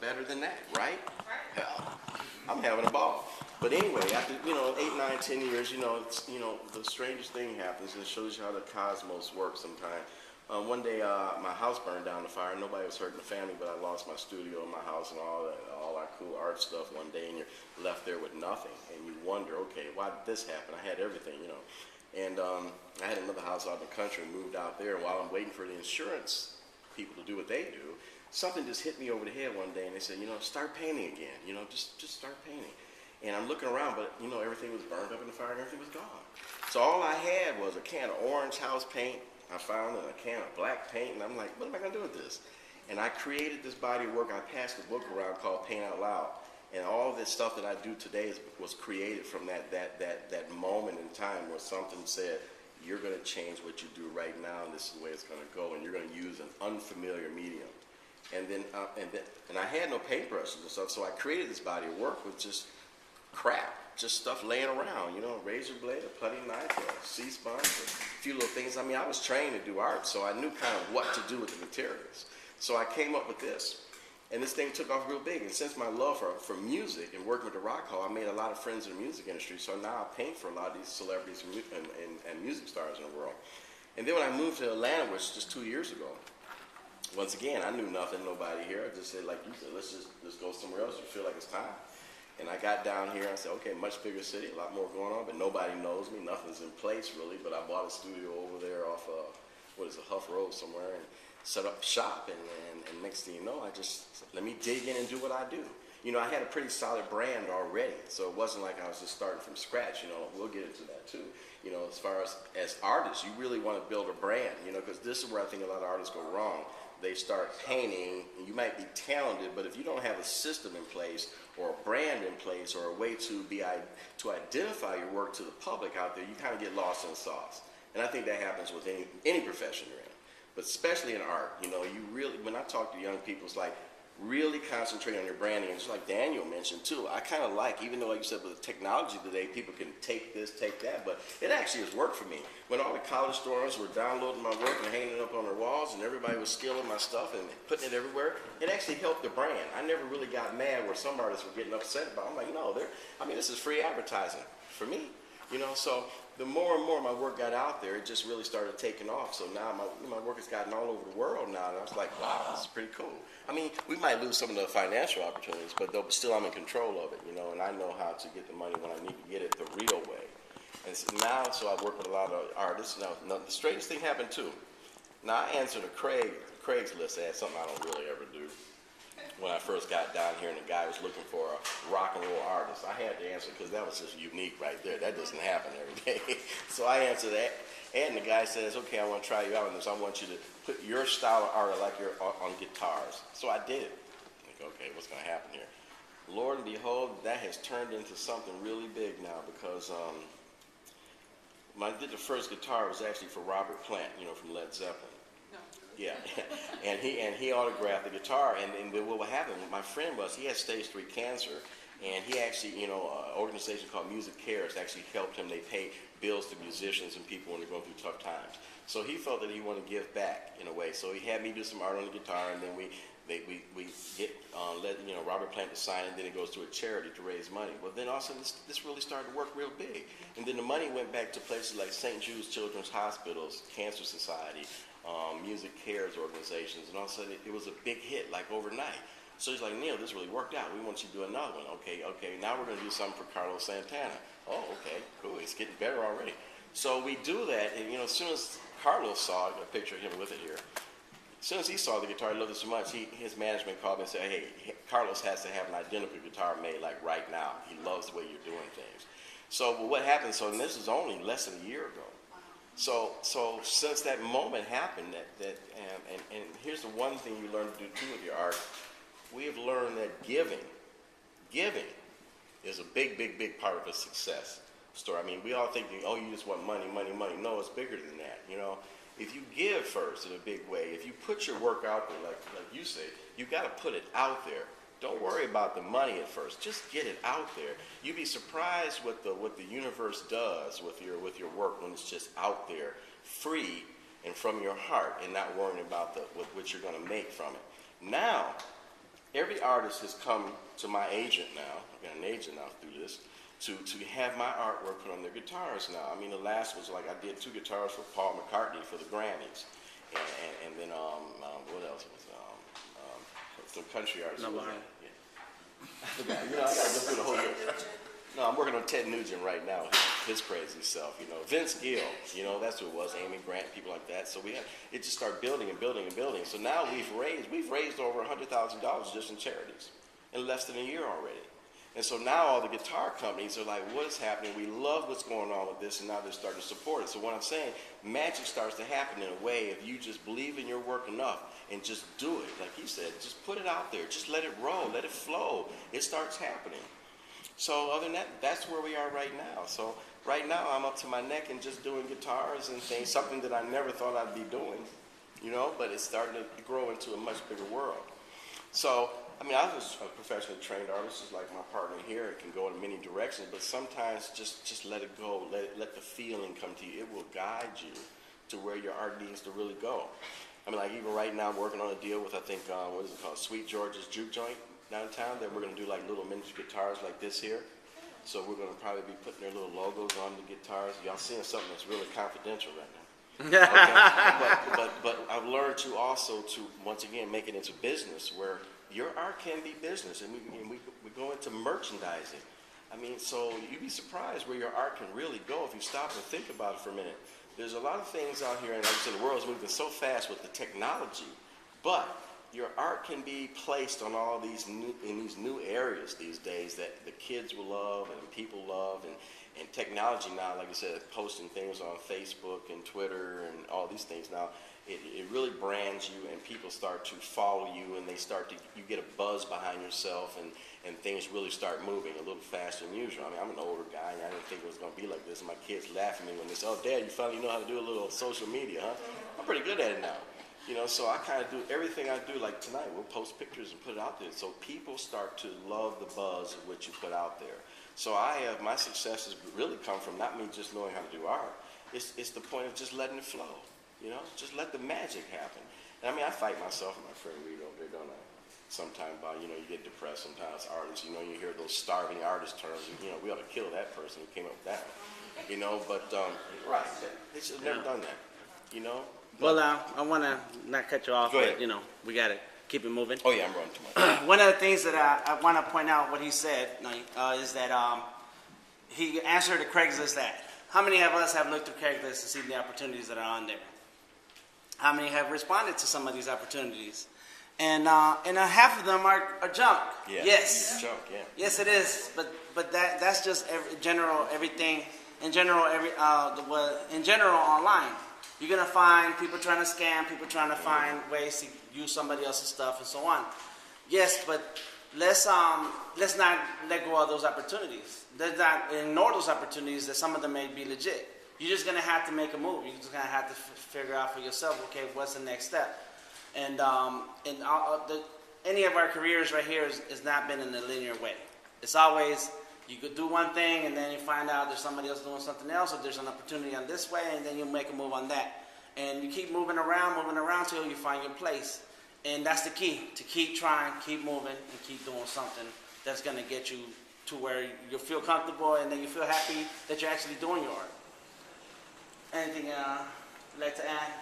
better than that, right? Hell, I'm having a ball. But anyway, after 8, 9, 10 years, the strangest thing happens, and it shows you how the cosmos works sometimes. One day, my house burned down in the fire. Nobody was hurt in the family, but I lost my studio and my house and all our cool art stuff one day, and you're left there with nothing. And you wonder, okay, why did this happen? I had everything, And I had another house out in the country and moved out there. And while I'm waiting for the insurance people to do what they do, something just hit me over the head one day, and they said, start painting again. Just start painting. And I'm looking around, but everything was burned up in the fire and everything was gone. So all I had was a can of orange house paint I found, and a can of black paint, and I'm like, what am I gonna do with this? And I created this body of work. I passed a book around called Paint Out Loud. And all this stuff that I do today was created from that moment in time where something said, you're gonna change what you do right now, and this is the way it's gonna go, and you're gonna use an unfamiliar medium. And I had no paintbrushes and stuff, so I created this body of work with just crap, just stuff laying around, razor blade, a putty knife, a C-sponge, a few little things. I mean, I was trained to do art, so I knew kind of what to do with the materials. So I came up with this, and this thing took off real big. And since my love for music and working with the Rock Hall, I made a lot of friends in the music industry, so now I paint for a lot of these celebrities and music stars in the world. And then when I moved to Atlanta, which was just 2 years ago, once again, I knew nothing, nobody here. I just said, like you said, let's go somewhere else. You feel like it's time. And I got down here, and I said, okay, much bigger city, a lot more going on, but nobody knows me. Nothing's in place, really, but I bought a studio over there off, Huff Road somewhere, and set up shop, and next thing you know, let me dig in and do what I do. I had a pretty solid brand already, so it wasn't like I was just starting from scratch, We'll get into that, too. As far as artists, you really want to build a brand, because this is where I think a lot of artists go wrong. They start painting, and you might be talented, but if you don't have a system in place or a brand in place or a way to identify your work to the public out there, you kind of get lost in the sauce. And I think that happens with any profession you're in, but especially in art. You really, when I talk to young people, it's like, really concentrate on your branding. And just like Daniel mentioned too, I kind of like, even though like you said with the technology today, people can take this, take that, but it actually has worked for me. When all the college students were downloading my work and hanging it up on their walls, and everybody was stealing my stuff and putting it everywhere, it actually helped the brand. I never really got mad where some artists were getting upset about it. I'm like, no, this is free advertising for me. So the more and more my work got out there, it just really started taking off. So now my work has gotten all over the world now, and I was like, wow, this is pretty cool. I mean, we might lose some of the financial opportunities, but still I'm in control of it, and I know how to get the money when I need to get it the real way. And so I work with a lot of artists. Now, the strangest thing happened too. Now, I answered Craigslist ad, something I don't really ever do. When I first got down here and the guy was looking for a rock and roll artist, I had to answer because that was just unique right there. That doesn't happen every day. So I answered that, and the guy says, okay, I want to try you out on this. I want you to put your style of art like you're on guitars. So I did it. Like, okay, what's going to happen here? Lord and behold, that has turned into something really big now because when I did the first guitar, it was actually for Robert Plant, from Led Zeppelin. Yeah, and he autographed the guitar, and then what happened, my friend he had stage 3 cancer, and he actually, an organization called Music Cares actually helped him. They pay bills to musicians and people when they're going through tough times. So he felt that he wanted to give back in a way. So he had me do some art on the guitar, and then we get Robert Plant to sign, and then it goes to a charity to raise money. Well, then all of a sudden this really started to work real big, and then the money went back to places like St. Jude's Children's Hospitals, Cancer Society, Music Cares organizations, and all of a sudden it was a big hit, like overnight. So he's like, Neal, this really worked out. We want you to do another one. Okay, now we're going to do something for Carlos Santana. Oh, okay, cool. It's getting better already. So we do that, and as soon as Carlos saw it, I got a picture of him with it here. As soon as he saw the guitar, he loved it so much, his management called me and said, hey, Carlos has to have an identical guitar made like right now. He loves the way you're doing things. So what happened, and this is only less than a year ago. So since that moment happened, and here's the one thing you learn to do too with your art, we have learned that giving is a big part of a success story. I mean, we all think, oh, you just want money. No, it's bigger than that. If you give first in a big way, if you put your work out there, like you say, you got to put it out there. Don't worry about the money at first. Just get it out there. You'd be surprised what the universe does with your work when it's just out there, free and from your heart, and not worrying about what you're going to make from it. Now, every artist has come to my agent now. I've got an agent now through this. To have my artwork put on their guitars now. I mean, the last was like I did 2 guitars for Paul McCartney for the Grammys, and then what else was some country artists. No, I forgot. You know, I gotta go through the whole year. No, I'm working on Ted Nugent right now. His crazy self, you know. Vince Gill, you know, that's who it was. Amy Grant, people like that. So it just started building and building and building. So now we've raised over $100,000 just in charities in less than a year already. And so now all the guitar companies are like, what is happening? We love what's going on with this, and now they're starting to support it. So what I'm saying, magic starts to happen in a way if you just believe in your work enough and just do it. Like he said, just put it out there. Just let it roll. Let it flow. It starts happening. So other than that, that's where we are right now. So right now I'm up to my neck in just doing guitars and things, something that I never thought I'd be doing, you know, but it's starting to grow into a much bigger world. So I mean, I was a professionally trained artist, just like my partner here. It can go in many directions, but sometimes just let it go. Let the feeling come to you. It will guide you to where your art needs to really go. I mean, like even right now, I'm working on a deal with, I think, what is it called? Sweet George's Juke Joint downtown. That we're going to do like little miniature guitars like this here. So we're going to probably be putting their little logos on the guitars. Y'all seeing something that's really confidential right now. Okay? but I've learned to also to, once again, make it into business where your art can be business, and we go into merchandising. I mean, so you'd be surprised where your art can really go if you stop and think about it for a minute. There's a lot of things out here, and like I said, the world is moving so fast with the technology, but your art can be placed on all these new areas these days that the kids will love and people love, and technology now, like I said, posting things on Facebook and Twitter and all these things now. It really brands you, and people start to follow you, and you get a buzz behind yourself, and things really start moving a little faster than usual. I mean, I'm an older guy, and I didn't think it was going to be like this, and my kids laugh at me when they say, oh, Dad, you finally know how to do a little social media, huh? I'm pretty good at it now. You know, so I kind of do everything I do, like tonight, we'll post pictures and put it out there, so people start to love the buzz of what you put out there. So my success has really come from not me just knowing how to do art, it's the point of just letting it flow. You know, just let the magic happen. And I mean, I fight myself and my friend Reed over there, don't I? Sometimes you know, you get depressed sometimes, artists, you know, you hear those starving artist terms, and, you know, we ought to kill that person who came up with that one. You know, but, right, they should have never done that, you know? But, well, I want to not cut you off, but, you know, we got to keep it moving. Oh, yeah, I'm running too much. One of the things that I want to point out what he said is that he answered the Craigslist ad. How many of us have looked at Craigslist and seen the opportunities that are on there? How many have responded to some of these opportunities? And half of them are junk. Yeah. Yes. Junk, yeah. Yes, it is. But that's just everything in general online. You're gonna find people trying to scam, people trying to find ways to use somebody else's stuff and so on. Yes, but let's not let go of those opportunities. Let's not ignore those opportunities that some of them may be legit. You're just going to have to make a move. You're just going to have to figure out for yourself, okay, what's the next step? And any of our careers right here has not been in a linear way. It's always, you could do one thing and then you find out there's somebody else doing something else, or there's an opportunity on this way, and then you make a move on that. And you keep moving around till you find your place. And that's the key, to keep trying, keep moving, and keep doing something that's going to get you to where you feel comfortable, and then you feel happy that you're actually doing your art. Anything you'd like to add?